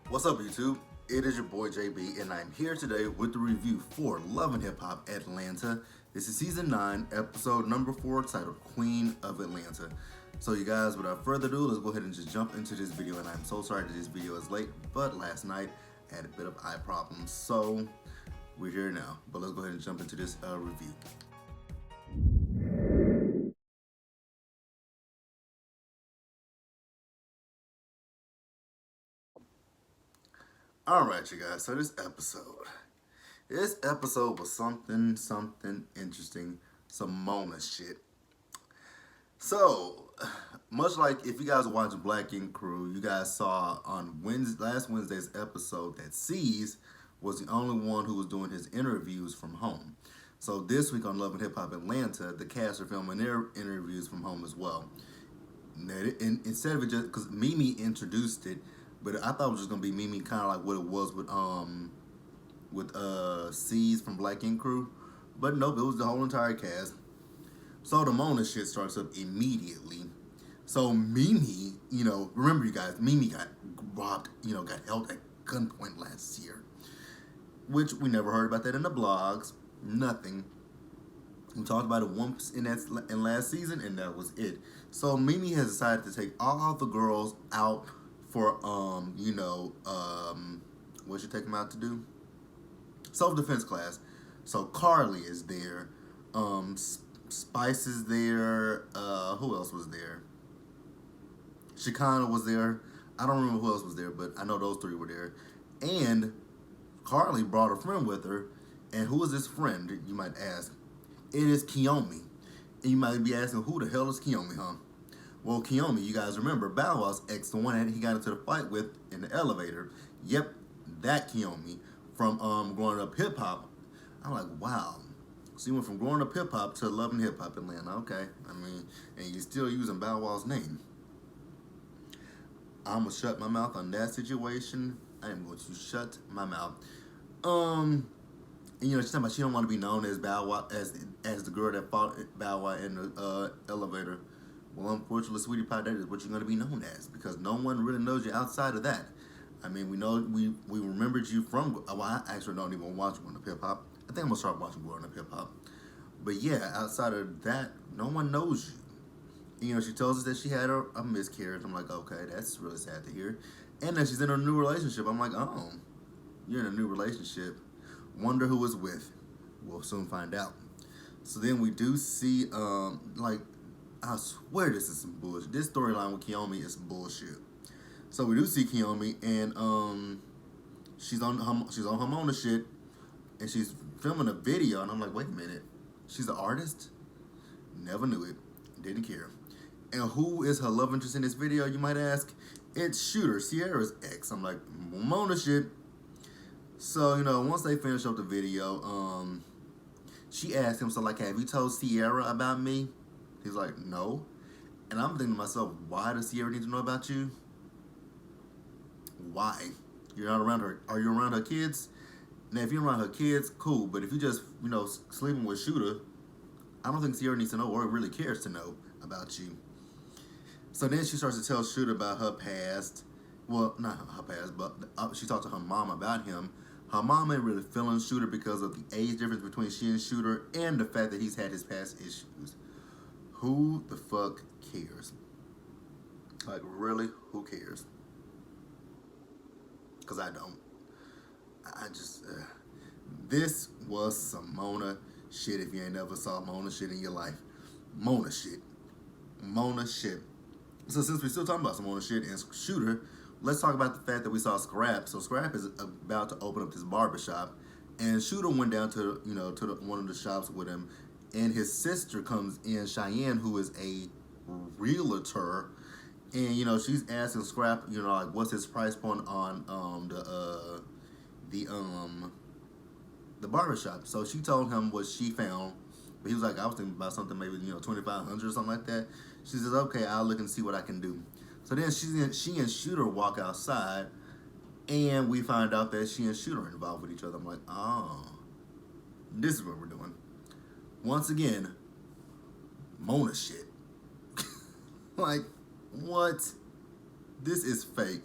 What's up, YouTube? It is your boy JB, and I'm here today with the review for Love and Hip Hop Atlanta. This is season 9, episode number 4, titled Queen of Atlanta. So, you guys, without further ado, let's go ahead and just jump into this video. And I'm so sorry that this video is late, but last night I had a bit of eye problems, so we're here now. But let's go ahead and jump into this review. Alright, you guys, so this episode was something interesting, some Mona shit. So, much like if you guys are watching Black Ink Crew, you guys saw on last Wednesday's episode that C's was the only one who was doing his interviews from home. So this week on Love and Hip Hop Atlanta, the cast are filming their interviews from home as well. And instead of it just because Mimi introduced it, but I thought it was just gonna be Mimi, kind of like what it was with C's from Black Ink Crew, but nope, it was the whole entire cast. So the Mona shit starts up immediately. So Mimi, remember you guys, Mimi got robbed, got held at gunpoint last year, which we never heard about that in the blogs, nothing. We talked about it once in last season, and that was it. So Mimi has decided to take all the girls out for what you take them out to do? Self-defense class. So Carly is there, Spice is there, who else was there? Shekinah was there. I don't remember who else was there, but I know those three were there. And Carly brought a friend with her. And who is this friend, you might ask? It is Kiyomi. And you might be asking, who the hell is Kiyomi, huh? Well, Kiyomi, you guys remember Bow Wow's ex, the one that he got into the fight with in the elevator. Yep, that Kiyomi from Growing Up Hip Hop. I'm like, wow. So you went from Growing Up Hip Hop to Love and Hip Hop Atlanta. Okay, and you're still using Bow Wow's name. I'm gonna shut my mouth on that situation. I am going to shut my mouth. And she's talking about she don't want to be known as Bow Wow, as the girl that fought Bow Wow in the elevator. Well, unfortunately, sweetie pie, that is what you're going to be known as, because no one really knows you outside of that. We remembered you from, well, I actually don't even watch Growing Up Hip Hop. I think I'm going to start watching Growing Up Hip Hop. But yeah, outside of that, no one knows you. She tells us that she had a miscarriage. I'm like, okay, that's really sad to hear. And that she's in a new relationship. I'm like, oh, you're in a new relationship. Wonder who it's with. We'll soon find out. So then we do see, I swear this is some bullshit. This storyline with Kiyomi is some bullshit. So we do see Kiyomi, and she's on her Mona shit, and she's filming a video, and I'm like, wait a minute, she's an artist? Never knew it. Didn't care. And who is her love interest in this video, you might ask? It's Shooter, Sierra's ex. I'm like, Mona shit. So, once they finish up the video, she asked him, so like, have you told Sierra about me? He's like, no. And I'm thinking to myself, why does Sierra need to know about you? Why? You're not around her. Are you around her kids? Now, if you're around her kids, cool. But if you just, sleeping with Shooter, I don't think Sierra needs to know or really cares to know about you. So then she starts to tell Shooter about her past. Well, not her past, but she talked to her mom about him. Her mom ain't really feeling Shooter because of the age difference between she and Shooter, and the fact that he's had his past issues. Who the fuck cares? Like, really, who cares? Because I don't. I just, this was some Mona shit if you ain't never saw Mona shit in your life. Mona shit. Mona shit. So since we're still talking about some Mona shit and Shooter, let's talk about the fact that we saw Scrap. So Scrap is about to open up this barbershop, and Shooter went down to, one of the shops with him, and his sister comes in, Cheyenne, who is a realtor, and she's asking Scrap, like, what's his price point on the barbershop. So she told him what she found, but he was like, I was thinking about something maybe 2,500 or something like that. She says, okay, I'll look and see what I can do. So then she and Shooter walk outside, and we find out that she and Shooter are involved with each other. I'm like, oh, this is what we're doing. Once again, Mona shit. Like, what? This is fake.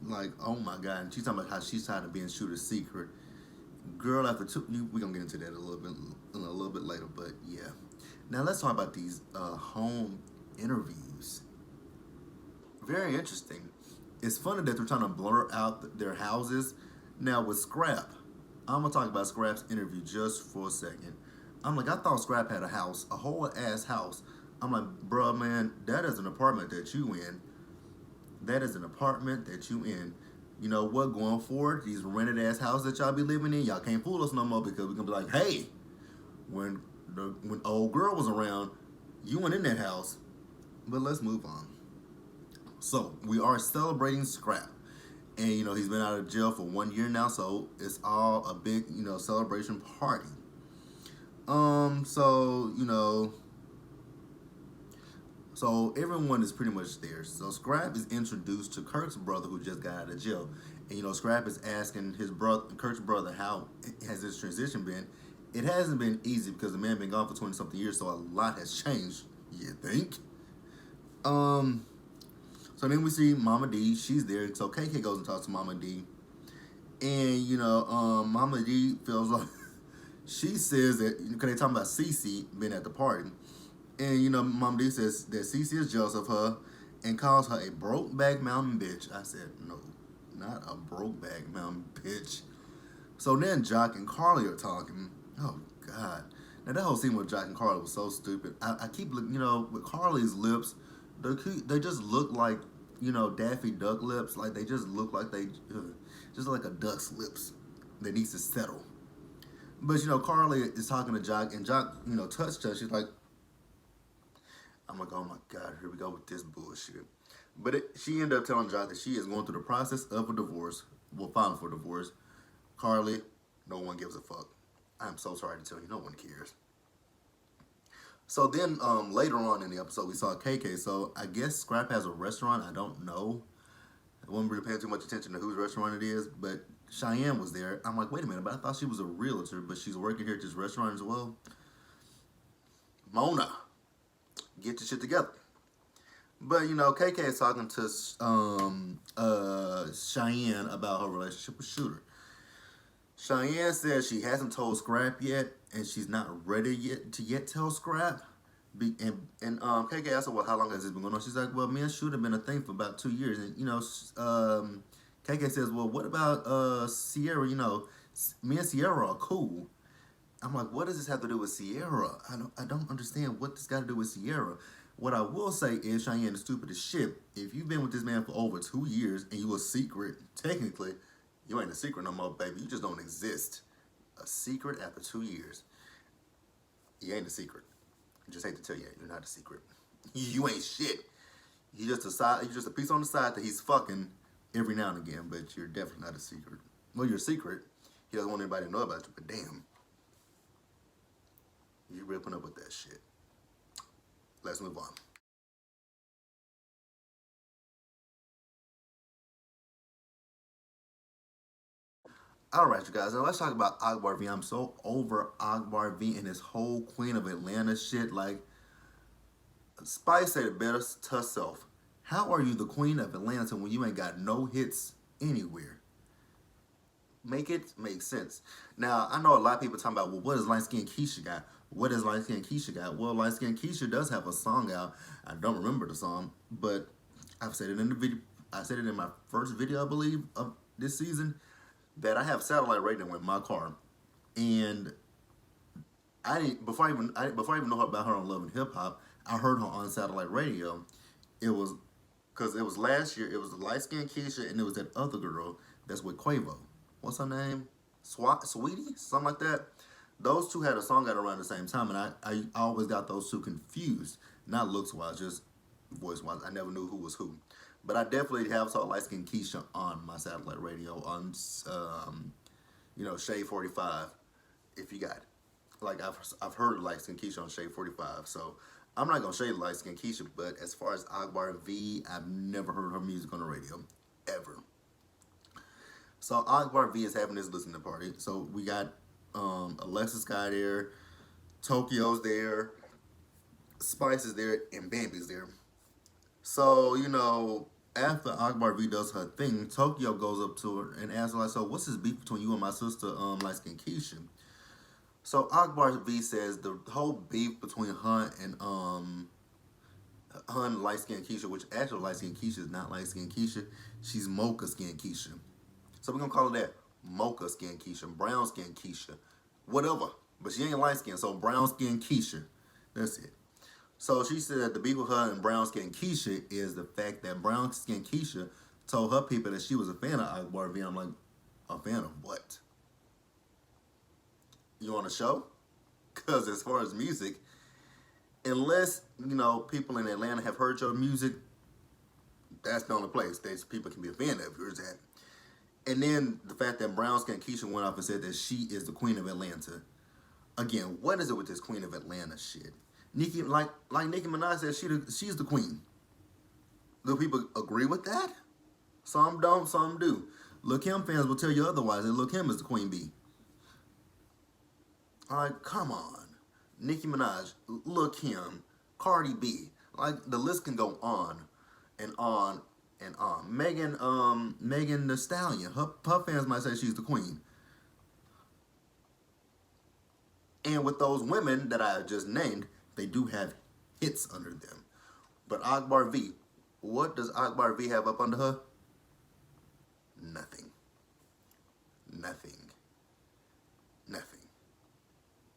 Like, oh my god. And she's talking about how she's tired of being shooter's secret. Girl, after two, we're gonna get into that a little bit later. But yeah. Now let's talk about these home interviews. Very interesting. It's funny that they're trying to blur out their houses. Now with Scrap, I'm gonna talk about Scrap's interview just for a second. I'm like, I thought Scrap had a house, a whole ass house. I'm like, bruh, man, that is an apartment that you in. That is an apartment that you in. You know what? Going forward, these rented ass houses that y'all be living in, y'all can't fool us no more because we gonna be like, hey, when old girl was around, you went in that house. But let's move on. So we are celebrating Scrap, and he's been out of jail for 1 year now, so it's all a big celebration party. So so everyone is pretty much there. So Scrap is introduced to Kirk's brother who just got out of jail, and Scrap is asking his brother, Kirk's brother, how has this transition been. It hasn't been easy because the man been gone for 20 something years, so a lot has changed. You think? So then we see Mama D. She's there. So KK goes and talks to Mama D. And, Mama D feels like she says that, because they talking about Cece being at the party. And, Mama D says that Cece is jealous of her and calls her a broke back mountain bitch. I said, no, not a broke back mountain bitch. So then Jock and Carly are talking. Oh, God. Now, that whole scene with Jock and Carly was so stupid. I keep looking, with Carly's lips, they just look like, Daffy Duck lips. Like, they just look like just like a duck's lips that needs to settle. But, Carly is talking to Jock, and Jock, touched her. She's like, I'm like, oh my God, here we go with this bullshit. But she ended up telling Jock that she is going through the process of a divorce, filing for divorce. Carly, no one gives a fuck. I'm so sorry to tell you, no one cares. So then later on in the episode, we saw KK. So I guess Scrap has a restaurant. I don't know. I wasn't really paying too much attention to whose restaurant it is. But Cheyenne was there. I'm like, wait a minute. But I thought she was a realtor. But she's working here at this restaurant as well. Mona, get your shit together. But, KK is talking to Cheyenne about her relationship with Shooter. Cheyenne says she hasn't told Scrap yet, and she's not ready yet to tell Scrap. And KK asked her, well, how long has this been going on? She's like, well, me and Shooter have been a thing for about 2 years. And, KK says, well, what about Sierra? Me and Sierra are cool. I'm like, what does this have to do with Sierra? I don't understand what this got to do with Sierra. What I will say is Cheyenne is stupid as shit. If you've been with this man for over 2 years and you a secret, technically, you ain't a secret no more, baby. You just don't exist. A secret after 2 years. You ain't a secret. I just hate to tell you, you're not a secret. You ain't shit. You're just a piece on the side that he's fucking every now and again, but you're definitely not a secret. Well, you're a secret. He doesn't want anybody to know about you, but damn. You really putting up with that shit. Let's move on. Alright, you guys, now let's talk about Akbar V. I'm so over Akbar V and his whole Queen of Atlanta shit. Like, Spice said it better to herself. How are you the Queen of Atlanta when you ain't got no hits anywhere? Make it make sense. Now, I know a lot of people talking about, well, what does Light Skin Keisha got? What does Light Skin Keisha got? Well, Light Skin Keisha does have a song out. I don't remember the song, but I've said it in the video. I said it in my first video, I believe, of this season, that I have satellite radio in my car, and I didn't before I even know about her on Love and Hip Hop. I heard her on satellite radio. It was because it was last year. It was Light Skin Keisha, and it was that other girl that's with Quavo. What's her name? Sweetie, something like that. Those two had a song out around the same time, and I always got those two confused. Not looks wise, just voice wise. I never knew who was who. But I definitely have saw Light Skin Keisha on my satellite radio on, Shade 45. If you got it, like I've heard Light Skin Keisha on Shade 45. So I'm not gonna shade Light Skin Keisha, but as far as Akbar V, I've never heard her music on the radio ever. So Akbar V is having this listening party. So we got Alexis Guy there, Tokyo's there, Spice is there, and Bambi's there. So, after Akbar V does her thing, Tokyo goes up to her and asks her, like, so what's this beef between you and my sister, light skin Keisha? So Akbar V says the whole beef between her and light skin Keisha, which actually light skin Keisha is not light skin Keisha, she's mocha skin Keisha. So we're gonna call her that mocha skin Keisha, brown skin Keisha, whatever. But she ain't light skin, so brown skin Keisha. That's it. So she said that the beef with her and brown skin Keisha is the fact that brown skin Keisha told her people that she was a fan of Akbar V. I'm like, a fan of what? You on a show? Because as far as music, unless, people in Atlanta have heard your music, that's the only place that people can be a fan of yours at. And then the fact that brown skin Keisha went off and said that she is the queen of Atlanta. Again, what is it with this queen of Atlanta shit? Nicki, like Nicki Minaj said, she's the queen. Do people agree with that? Some don't, some do. Lil Kim fans will tell you otherwise, that Lil Kim is the queen bee. Alright, come on. Nicki Minaj, Lil Kim, Cardi B. Like, the list can go on and on and on. Megan Thee Stallion, her fans might say she's the queen. And with those women that I just named, they do have hits under them. But Akbar V, what does Akbar V have up under her? Nothing. Nothing. Nothing.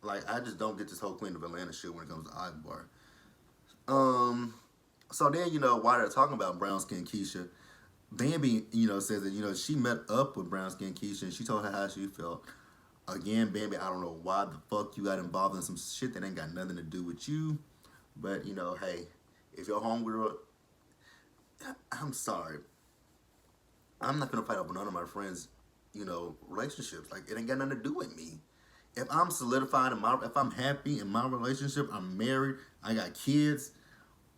Like, I just don't get this whole Queen of Atlanta shit when it comes to Akbar. So then, while they're talking about brown skin Keisha, Bambi, says that, she met up with brown skin Keisha and she told her how she felt. Again, Bambi, I don't know why the fuck you got involved in some shit that ain't got nothing to do with you. But, hey, if your homegirl, I'm sorry. I'm not going to fight over none of my friends, relationships. Like, it ain't got nothing to do with me. If I'm solidified if I'm happy in my relationship, I'm married, I got kids,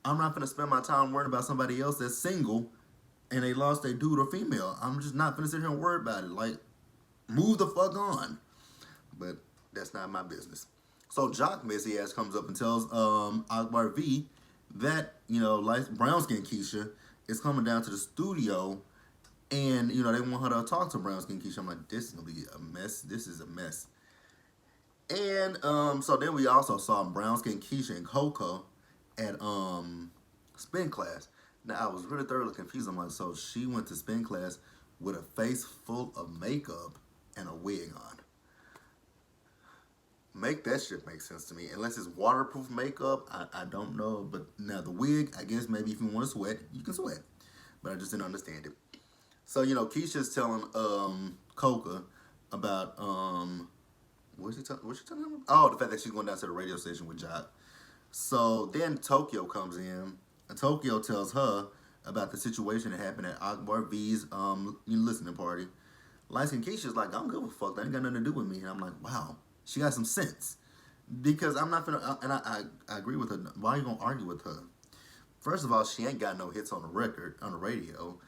I'm not going to spend my time worrying about somebody else that's single and they lost their dude or female. I'm just not going to sit here and worry about it. Like, move the fuck on. But that's not my business. So Jock messy ass comes up and tells Akbar V that, like brown skin Keisha is coming down to the studio and, they want her to talk to brown skin Keisha. I'm like, this is going to be a mess. This is a mess. And so then we also saw brown skin Keisha and Coco at spin class. Now I was really thoroughly confused. I'm like, so she went to spin class with a face full of makeup and a wig on. Make that shit make sense to me. Unless it's waterproof makeup, I don't know. But now the wig, I guess maybe if you want to sweat, you can sweat. But I just didn't understand it. So, Keisha's telling Coca about what's she telling him? Oh, the fact that she's going down to the radio station with Jock. So then Tokyo comes in and Tokyo tells her about the situation that happened at Akbar V's listening party. Light skin Keisha's like, I don't give a fuck. That ain't got nothing to do with me. And I'm like, wow. She got some sense. Because I'm not gonna, and I agree with her. Why are you gonna argue with her? First of all, she ain't got no hits on the record, on the radio.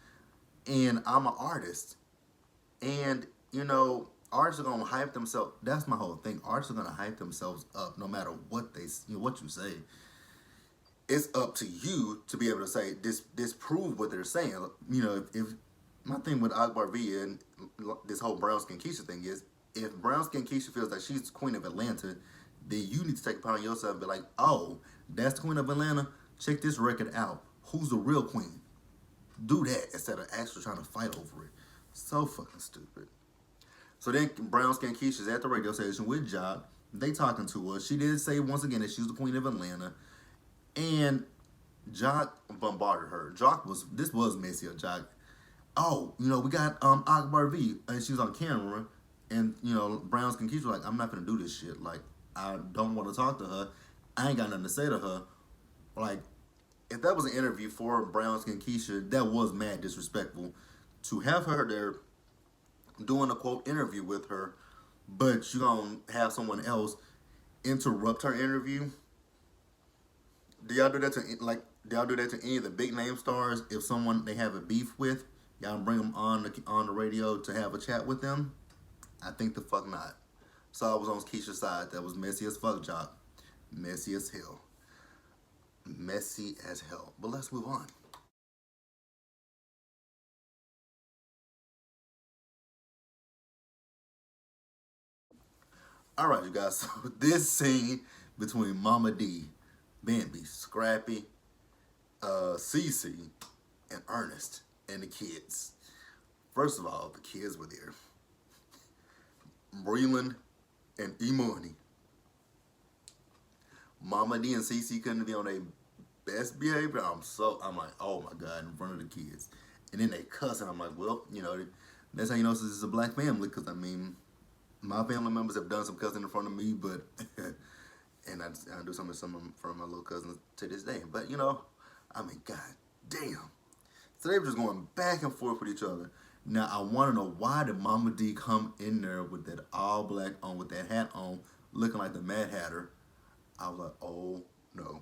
And I'm an artist. And, artists are gonna hype themselves. That's my whole thing. Artists are gonna hype themselves up no matter what what you say. It's up to you to be able to say, disprove what they're saying. If my thing with Akbar V and this whole brown skin Keisha thing is, if brown skin Keisha feels like she's the queen of Atlanta, then you need to take it upon yourself and be like, oh, that's the queen of Atlanta? Check this record out. Who's the real queen? Do that instead of actually trying to fight over it. So fucking stupid. So then brown skin Keisha's at the radio station with Jock. They talking to her. She did say once again that she was the queen of Atlanta. And Jock bombarded her. This was messy of Jock. Oh, we got Akbar V. And she was on camera. And, brown skin Keisha was like, I'm not going to do this shit. Like, I don't want to talk to her. I ain't got nothing to say to her. Like, if that was an interview for brown skin Keisha, that was mad disrespectful. To have her there doing a quote interview with her, but you going to have someone else interrupt her interview. Do y'all do that to any of the big name stars? If someone they have a beef with, y'all bring them on the radio to have a chat with them? I think the fuck not. So I was on Keisha's side. That was messy as fuck, Jock. Messy as hell. Messy as hell. But let's move on. All right, you guys. So this scene between Mama D, Bambi, Scrappy, Cece, and Ernest, and the kids. First of all, the kids were there. Breland and Imani. Mama D and Cece couldn't be on their best behavior. I'm like, oh my God, in front of the kids. And then they cuss, and I'm like, well, that's how you know this is a black family, because I mean, my family members have done some cussing in front of me, but and I do some from my little cousins to this day. But I mean, God damn. So they were just going back and forth with each other. Now I want to know, why did Mama D come in there with that all black on, with that hat on, looking like the Mad Hatter? I was like, oh no.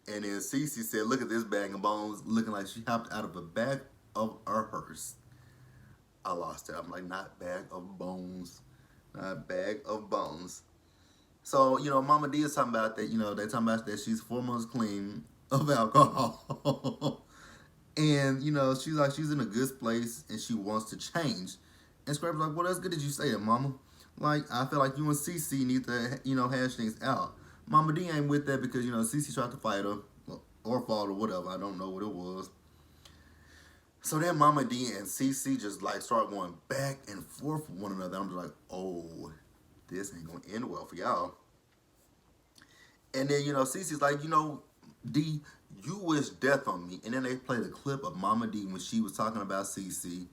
And then Cece said, look at this bag of bones, looking like she hopped out of a bag of a hearse. I lost it. I'm like, not bag of bones. Not bag of bones. So, Mama D is talking about that, they're talking about that she's 4 months clean of alcohol. And, she's like, she's in a good place and she wants to change. And Scrappy's like, what else good did you say, Mama? Like, I feel like you and Cece need to, hash things out. Mama D ain't with that because, Cece tried to fight her or fought or whatever. I don't know what it was. So then Mama D and Cece just like start going back and forth with one another. I'm just like, oh, this ain't gonna end well for y'all. And then, Cece's like, D, you wish death on me. And then they played a clip of Mama D when she was talking about Cece.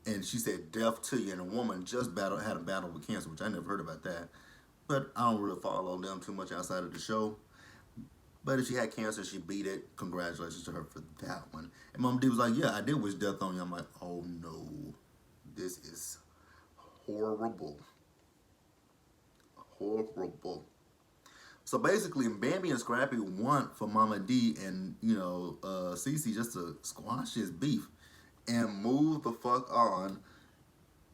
And she said, death to you. And a woman just had a battle with cancer, which I never heard about that. But I don't really follow them too much outside of the show. But if she had cancer, she beat it. Congratulations to her for that one. And Mama D was like, yeah, I did wish death on you. I'm like, oh no, this is horrible. Horrible. So basically, Bambi and Scrappy want for Mama D and, Cece just to squash his beef and move the fuck on,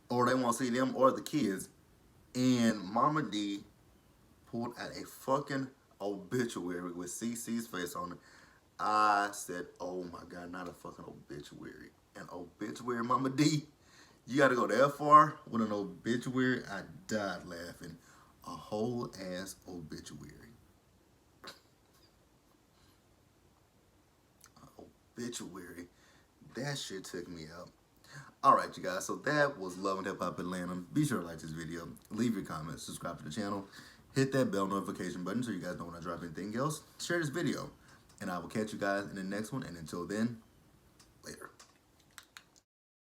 or they won't see them or the kids. And Mama D pulled out a fucking obituary with Cece's face on it. I said, oh my God, not a fucking obituary. An obituary, Mama D? You gotta go that far with an obituary? I died laughing. A whole ass obituary. Obituary. That shit took me out. Alright, you guys, so that was Love and Hip Hop Atlanta. Be sure to like this video, leave your comments, subscribe to the channel, hit that bell notification button so you guys know when I drop anything else. Share this video, and I will catch you guys in the next one, and until then, later.